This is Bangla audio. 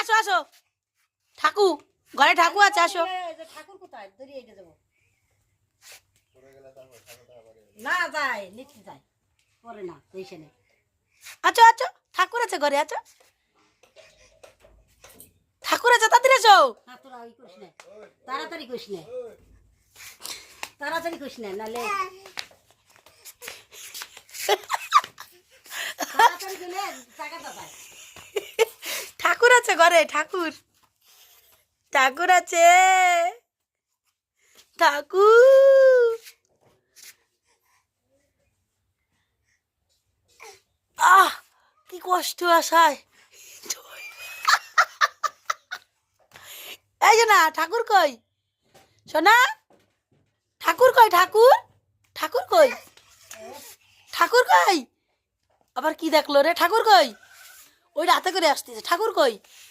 আসো আসো ঠাকুর ঘরে ঠাকুর আছে আসো ঠাকুর কোথায় দড়িয়ে এগিয়ে যাবো না যায় নিচে যায় পরে না ওইখানে আছো আছো ঠাকুর আছে ঘরে আছো ঠাকুর আছে তাড়াতাড়ি আসো না তোরা ওই করিস না তাড়াতাড়ি করিস না তাড়াতাড়ি করিস না নাহলে তাড়াতাড়ি গেলে টাকাটা পায় ঠাকুর আছে ঘরে ঠাকুর ঠাকুর আছে ঠাকুর কি কষ্ট আসায় এই যে না ঠাকুর কই সোনা ঠাকুর কই ঠাকুর ঠাকুর কই ঠাকুর কই আবার কি দেখলো রে ঠাকুর কই ওই রাতে করে আসতেছে ঠাকুর কই